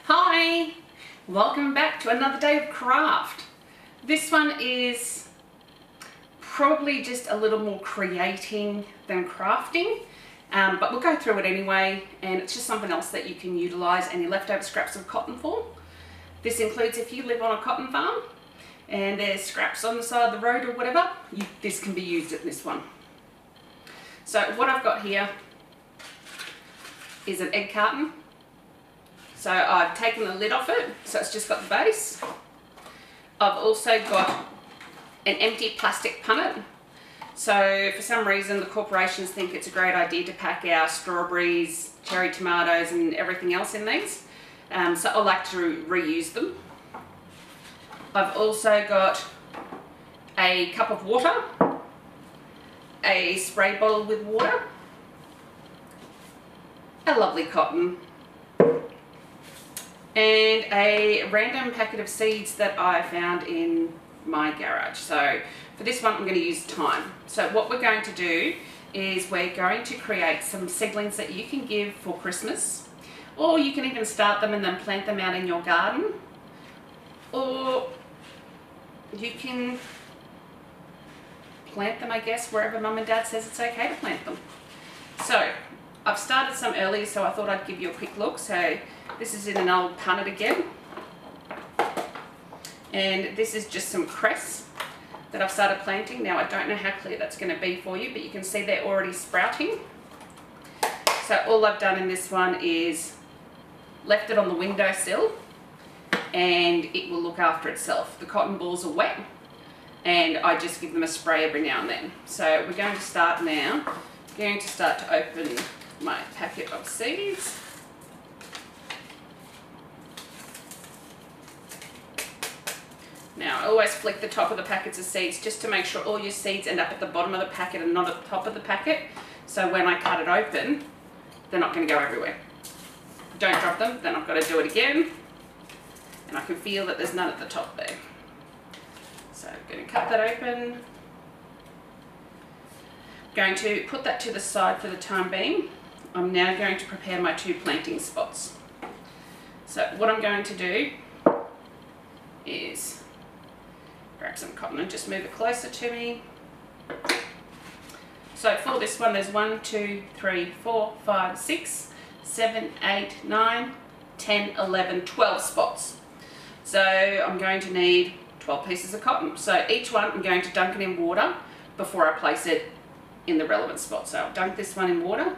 Hi, welcome back to another day of craft. This one is probably just a little more creating than crafting, but we'll go through it anyway, and it's just something else that you can utilize any leftover scraps of cotton for. This includes if you live on a cotton farm and there's scraps on the side of the road or whatever, this can be used at this one. So what I've got here is an egg carton. So I've taken the lid off it, so it's just got the base. I've also got an empty plastic punnet. So for some reason the corporations think it's a great idea to pack our strawberries, cherry tomatoes and everything else in these. So I like to reuse them. I've also got a cup of water, a spray bottle with water, a lovely cotton, and a random packet of seeds that I found in my garage. So for this one I'm going to use thyme. So what we're going to do is we're going to create some seedlings that you can give for Christmas, or you can even start them and then plant them out in your garden, or you can plant them, I guess, wherever mum and dad says it's okay to plant them. So I've started some earlier, so I thought I'd give you a quick look. So this is in an old punnet again, and this is just some cress that I've started planting. Now I don't know how clear that's going to be for you, but you can see they're already sprouting. So all I've done in this one is left it on the windowsill and it will look after itself. The cotton balls are wet and I just give them a spray every now and then. So we're going to start now. I'm going to start to open my packet of seeds. Now I always flick the top of the packets of seeds just to make sure all your seeds end up at the bottom of the packet and not at the top of the packet. So when I cut it open, they're not going to go everywhere. Don't drop them, then I've got to do it again. And I can feel that there's none at the top there. So I'm going to cut that open. Going to put that to the side for the time being. I'm now going to prepare my 2 planting spots. So what I'm going to do is grab some cotton and just move it closer to me. So for this one there's 1, 2, 3, 4, 5, 6, 7, 8, 9, 10, 11, 12 spots. So I'm going to need 12 pieces of cotton. So each one I'm going to dunk it in water before I place it in the relevant spot. So I'll dunk this one in water.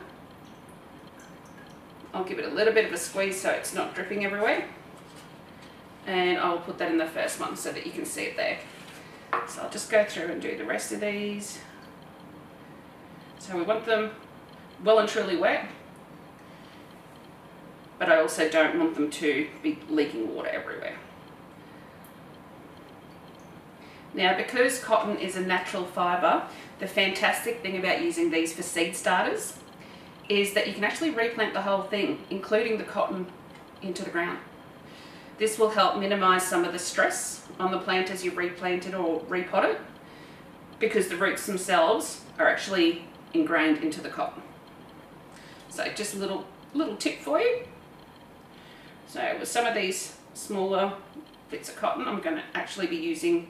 I'll give it a little bit of a squeeze so it's not dripping everywhere. And I'll put that in the first one so that you can see it there. So I'll just go through and do the rest of these. So we want them well and truly wet, but I also don't want them to be leaking water everywhere. Now because cotton is a natural fibre, the fantastic thing about using these for seed starters is that you can actually replant the whole thing, including the cotton, into the ground. This will help minimise some of the stress on the plant as you replant it or repot it, because the roots themselves are actually ingrained into the cotton. So just a little tip for you. So with some of these smaller bits of cotton, I'm going to actually be using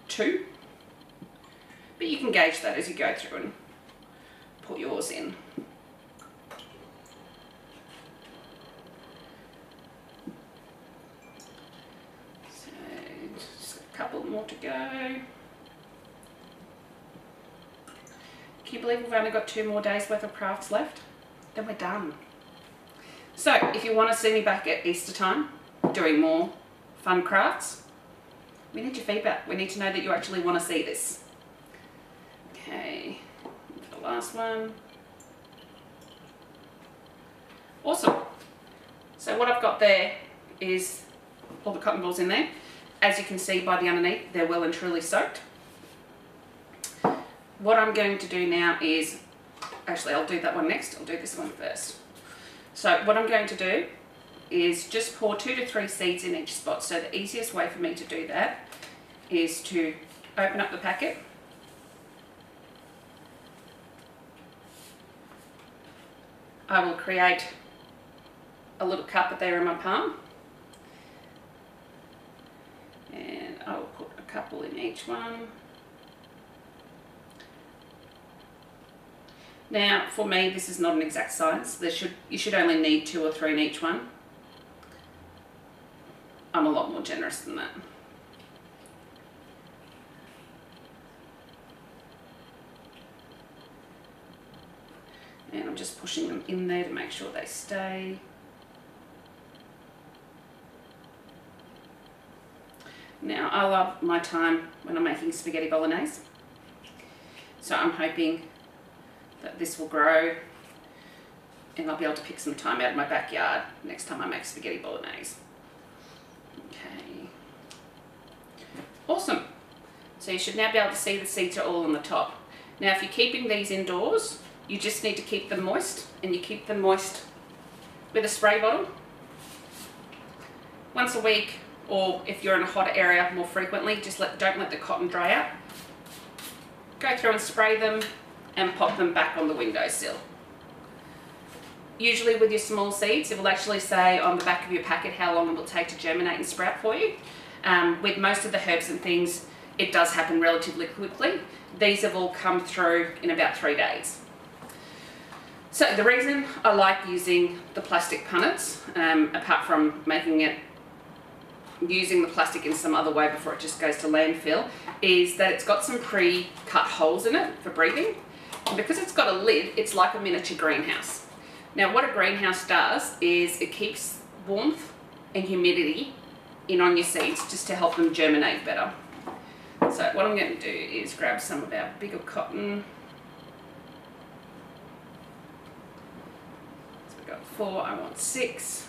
2, but you can gauge that as you go through and put yours in. So just a couple more to go. Can you believe we've only got 2 more days worth of crafts left? Then we're done. So if you want to see me back at Easter time doing more fun crafts, we need your feedback. We need to know that you actually want to see this. Okay, for the last one. Awesome. So what I've got there is all the cotton balls in there. As you can see by the underneath, they're well and truly soaked. What I'm going to do now is, actually I'll do that one next, I'll do this one first. So what I'm going to do is just pour 2 to 3 seeds in each spot. So the easiest way for me to do that is to open up the packet, I will create a little cup there in my palm, And I will put a couple in each one. Now, for me, this is not an exact science. You should only need 2 or 3 in each one. I'm a lot more generous than that. And I'm just pushing them in there to make sure they stay. Now, I love my time when I'm making spaghetti bolognese. So I'm hoping that this will grow and I'll be able to pick some thyme out of my backyard next time I make spaghetti bolognese. Okay. Awesome. So you should now be able to see the seeds are all on the top. Now, if you're keeping these indoors, you just need to keep them moist, and you keep them moist with a spray bottle. Once a week, or if you're in a hotter area more frequently, just don't let the cotton dry out. Go through and spray them and pop them back on the windowsill. Usually with your small seeds, it will actually say on the back of your packet how long it will take to germinate and sprout for you. With most of the herbs and things, it does happen relatively quickly. These have all come through in about 3 days. So the reason I like using the plastic punnets, apart from using the plastic in some other way before it just goes to landfill, is that it's got some pre-cut holes in it for breathing. And because it's got a lid, it's like a miniature greenhouse. Now, what a greenhouse does is it keeps warmth and humidity in on your seeds just to help them germinate better. So what I'm going to do is grab some of our bigger cotton. So we've got 4, I want 6.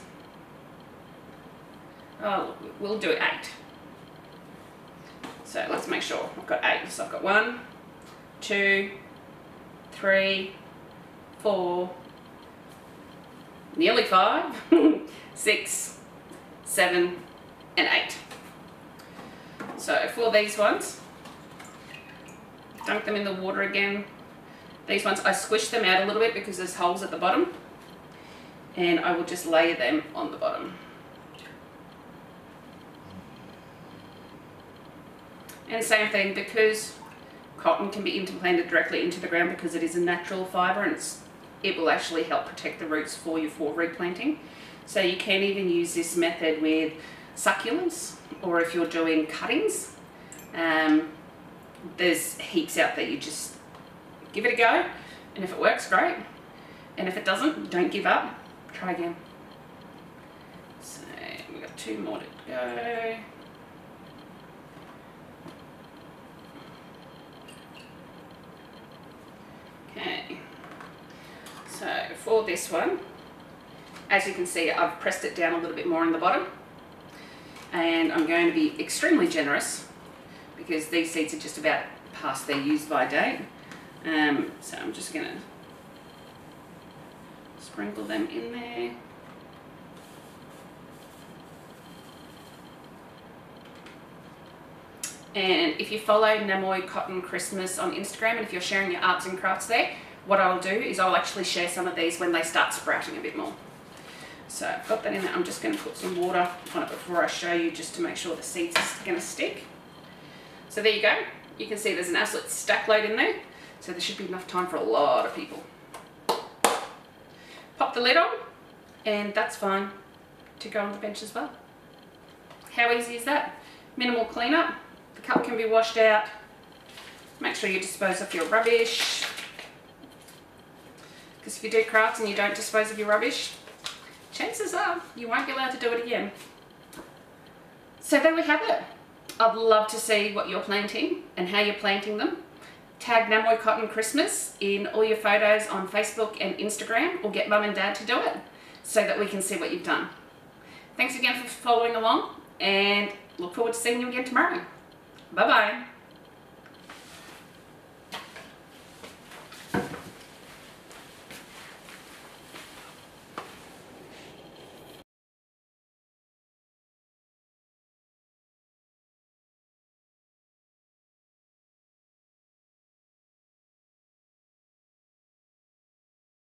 Oh, we'll do 8. So let's make sure I've got 8. So I've got 1, 2, 3, 4, nearly 5, 6, 7, and 8. So for these ones, dunk them in the water again. These ones, I squish them out a little bit because there's holes at the bottom, and I will just layer them on the bottom. And same thing, because cotton can be implanted directly into the ground because it is a natural fibre, and it will actually help protect the roots for you for replanting. So you can even use this method with succulents, or if you're doing cuttings. There's heaps out there. You just give it a go, and if it works, great. And if it doesn't, don't give up. Try again. So we've got 2 more to go. Okay, so for this one, as you can see, I've pressed it down a little bit more on the bottom, and I'm going to be extremely generous because these seeds are just about past their use-by date. So I'm just going to sprinkle them in there. And if you follow Namoi Cotton Christmas on Instagram, and if you're sharing your arts and crafts there, what I'll do is I'll actually share some of these when they start sprouting a bit more. So I've got that in there. I'm just going to put some water on it before I show you, just to make sure the seeds are going to stick. So there you go. You can see there's an absolute stack load in there. So there should be enough time for a lot of people. Pop the lid on, and that's fine to go on the bench as well. How easy is that? Minimal cleanup. The cup can be washed out. Make sure you dispose of your rubbish, because if you do crafts and you don't dispose of your rubbish, chances are you won't be allowed to do it again. So there we have it. I'd love to see what you're planting and how you're planting them. Tag Namoi Cotton Christmas in all your photos on Facebook and Instagram, or get Mum and Dad to do it so that we can see what you've done. Thanks again for following along, and look forward to seeing you again tomorrow. Bye bye.